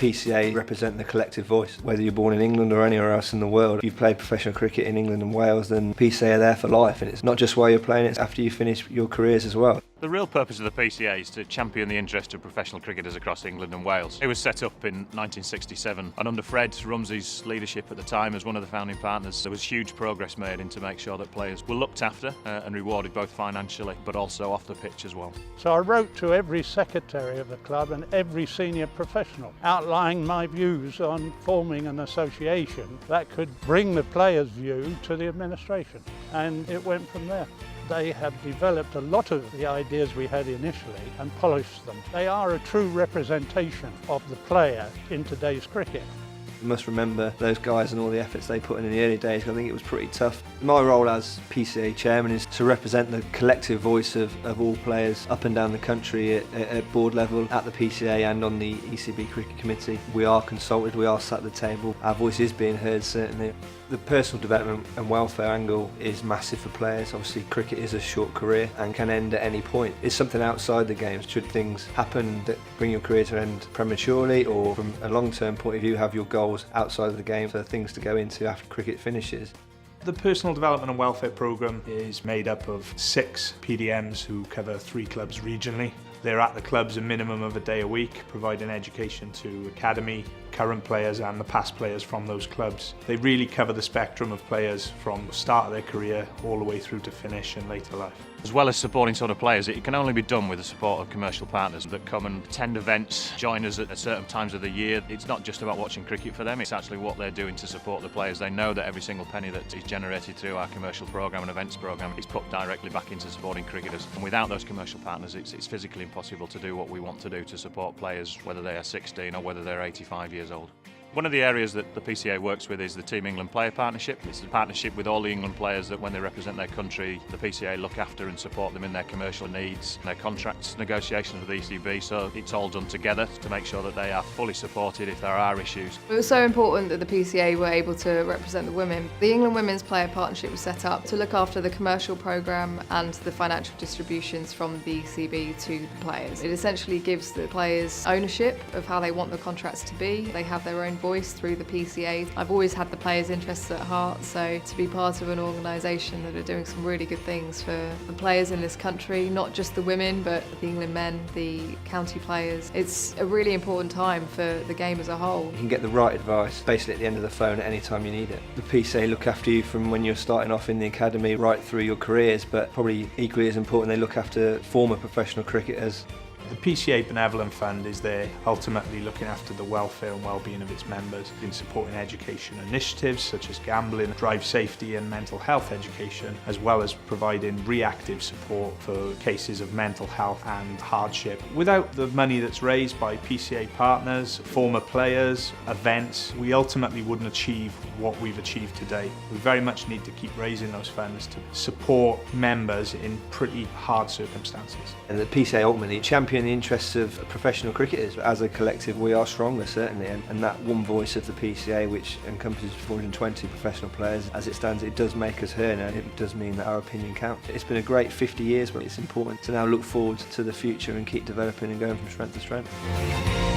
PCA represent the collective voice. Whether you're born in England or anywhere else in the world, if you've played professional cricket in England and Wales, then PCA are there for life, and it's not just while you're playing, it's after you finish your careers as well. The real purpose of the PCA is to champion the interest of professional cricketers across England and Wales. It was set up in 1967, and under Fred Rumsey's leadership at the time as one of the founding partners, there was huge progress made in to make sure that players were looked after and rewarded both financially but also off the pitch as well. So I wrote to every secretary of the club and every senior professional outlining my views on forming an association that could bring the players' view to the administration, and it went from there. They have developed a lot of the ideas we had initially and polished them. They are a true representation of the player in today's cricket. You must remember those guys and all the efforts they put in the early days. I think it was pretty tough. My role as PCA chairman is to represent the collective voice of all players up and down the country at board level, at the PCA and on the ECB Cricket Committee. We are consulted, we are sat at the table. Our voice is being heard, certainly. The personal development and welfare angle is massive for players. Obviously, cricket is a short career and can end at any point. It's something outside the game. Should things happen that bring your career to an end prematurely, or from a long-term point of view, have your goals outside of the game for things to go into after cricket finishes. The Personal Development and Welfare Programme is made up of 6 PDMs who cover 3 clubs regionally. They're at the clubs a minimum of a day a week, providing education to academy, current players and the past players from those clubs. They really cover the spectrum of players from the start of their career all the way through to finish and later life. As well as supporting sort of players, it can only be done with the support of commercial partners that come and attend events, join us at certain times of the year. It's not just about watching cricket for them, it's actually what they're doing to support the players. They know that every single penny that is generated through our commercial programme and events programme is put directly back into supporting cricketers. And without those commercial partners, it's physically impossible to do what we want to do to support players, whether they are 16 or whether they're 85 years old. One of the areas that the PCA works with is the Team England Player Partnership. It's a partnership with all the England players that when they represent their country, the PCA look after and support them in their commercial needs, their contracts negotiations with the ECB, so it's all done together to make sure that they are fully supported if there are issues. It was so important that the PCA were able to represent the women. The England Women's Player Partnership was set up to look after the commercial programme and the financial distributions from the ECB to the players. It essentially gives the players ownership of how they want the contracts to be. They have their own voice through the PCA. I've always had the players' interests at heart, so to be part of an organisation that are doing some really good things for the players in this country, not just the women but the England men, the county players, it's a really important time for the game as a whole. You can get the right advice basically at the end of the phone at any time you need it. The PCA look after you from when you're starting off in the academy right through your careers, but probably equally as important, they look after former professional cricketers. The PCA Benevolent Fund is there ultimately looking after the welfare and well-being of its members in supporting education initiatives such as gambling, drive safety and mental health education, as well as providing reactive support for cases of mental health and hardship. Without the money that's raised by PCA partners, former players, events, we ultimately wouldn't achieve what we've achieved today. We very much need to keep raising those funds to support members in pretty hard circumstances. And the PCA ultimately champion the interests of professional cricketers. As a collective, we are stronger, certainly, and that one voice of the PCA, which encompasses 420 professional players, as it stands, it does make us heard, and it does mean that our opinion counts. It's been a great 50 years, but it's important to now look forward to the future and keep developing and going from strength to strength.